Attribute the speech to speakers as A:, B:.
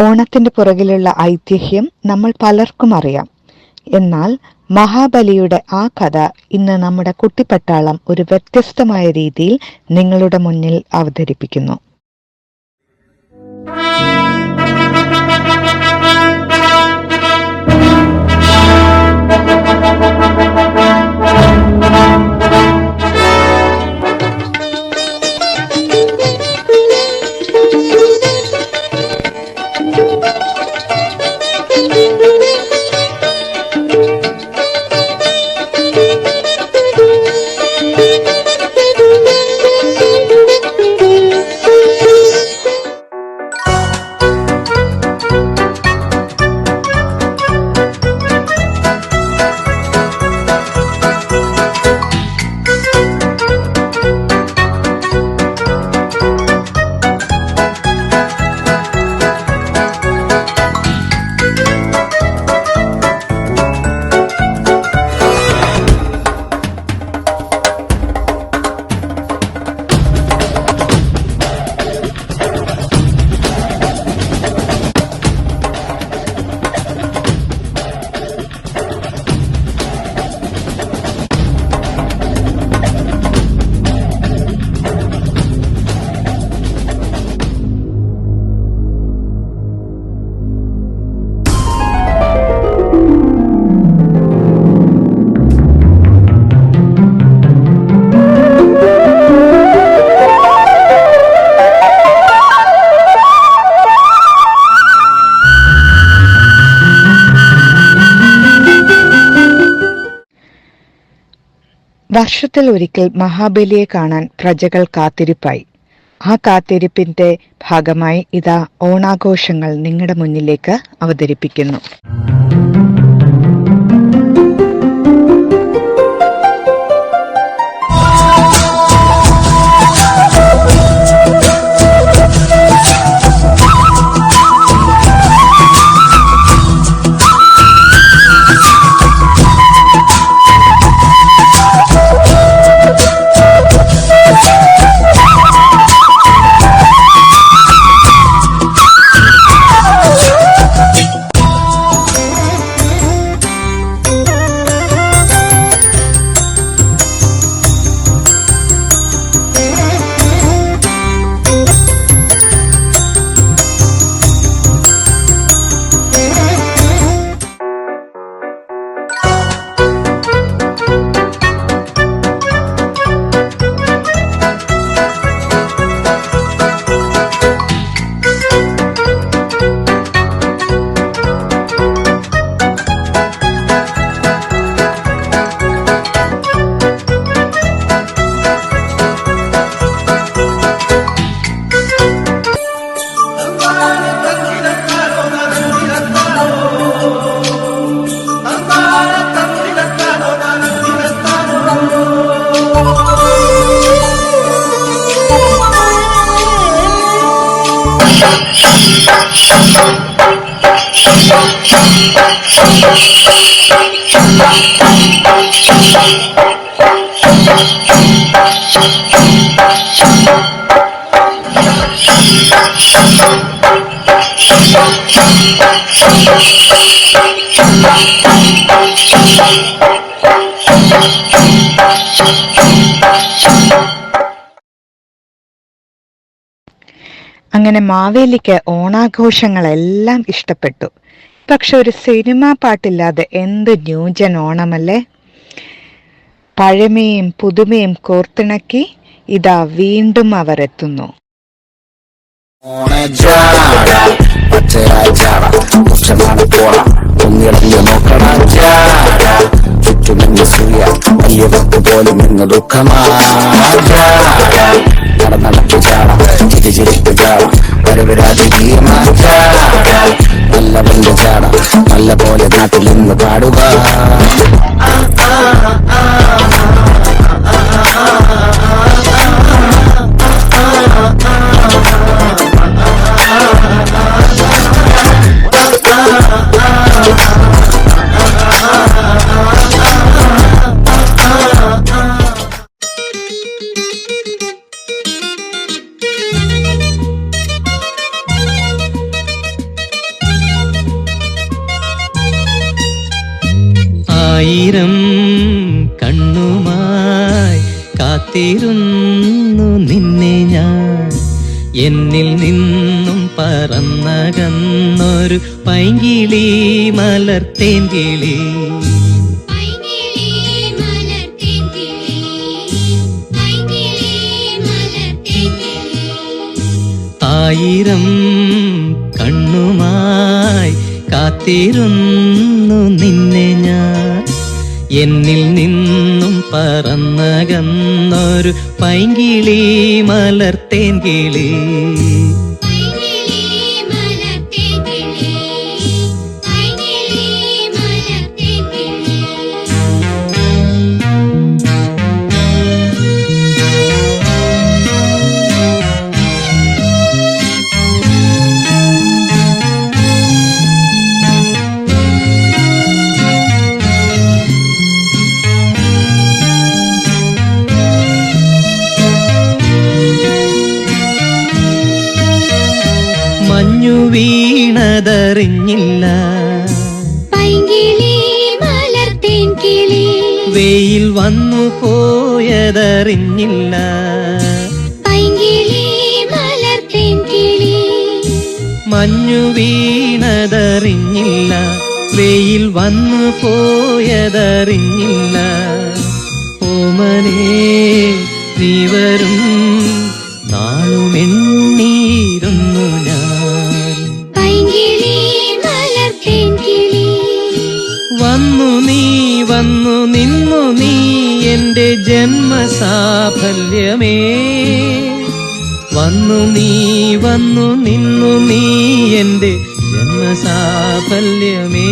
A: ഓണത്തിന്റെ പുറകിലുള്ള ഐതിഹ്യം നമ്മൾ പലർക്കും അറിയാം. എന്നാൽ മഹാബലിയുടെ ആ കഥ ഇന്ന് നമ്മുടെ കുട്ടിപ്പട്ടാളം ഒരു വ്യത്യസ്തമായ രീതിയിൽ നിങ്ങളുടെ മുന്നിൽ അവതരിപ്പിക്കുന്നു. വർഷത്തിൽ ഒരിക്കൽ മഹാബലിയെ കാണാൻ പ്രജകൾ കാത്തിരിപ്പായി. ആ കാത്തിരിപ്പിന്റെ ഭാഗമായി ഇതാ ഓണാഘോഷങ്ങൾ നിങ്ങളുടെ മുന്നിലേക്ക് അവതരിപ്പിക്കുന്നു. അങ്ങനെ മാവേലിക്ക് ഓണാഘോഷങ്ങളെല്ലാം ഇഷ്ടപ്പെട്ടു. പക്ഷെ ഒരു സിനിമാ പാട്ടില്ലാതെ എന്ത് ന്യൂജൻ ഓണമല്ലേ. പഴമയും പുതുമയും കോർത്തിണക്കി ഇതാ വീണ്ടും അവർ എത്തുന്നു.
B: പോലും ഇന്ന് നടന്നടച്ചു ചാടാം, ചിരിച്ചിരിപ്പ് ചാടാം, വരവരാജകീയമായ ചാടാം, നല്ല വല്ല ചാടാം, നല്ല പോലെ നാട്ടിൽ നിന്ന് പാടുക.
C: ആയിരം കണ്ണുമായി കാത്തിരുന്നു നിന്നെ ഞാൻ, എന്നിൽ നിന്നും പറന്നകന്നൊരു പൈങ്കിളി മലർത്തേൻ കിളി. ആയിരം കണ്ണുമായി കാത്തിരുന്നു നിന്നെ ഞാൻ, എന്നിൽ നിന്നും പറന്നകന്നൊരു പൈങ്കിളി മലർത്തേൻ കിളി. മഞ്ഞു വീണതറിഞ്ഞില്ല,
D: പൈങ്കിളി മലർത്തേൻ കിളി.
C: വെയിൽ വന്നു പോയതറിഞ്ഞില്ല,
D: പൈങ്കിളി മലർത്തേൻ കിളി.
C: മഞ്ഞു വീണതറിഞ്ഞില്ല, വെയിൽ വന്നു പോയതറിഞ്ഞില്ല. ഓമനേ നീ വരും നാളുമെണ്ണീരുന്നു ഞാൻ,
D: പൈങ്കിളി മലർത്തേൻ കിളി.
C: വന്നു നീ വന്നു നിന്നു നീ എൻ്റെ ജന്മസാഫല്യമേ, വന്നു നീ വന്നു നിന്നു നീ എൻ്റെ ജന്മസാഫല്യമേ.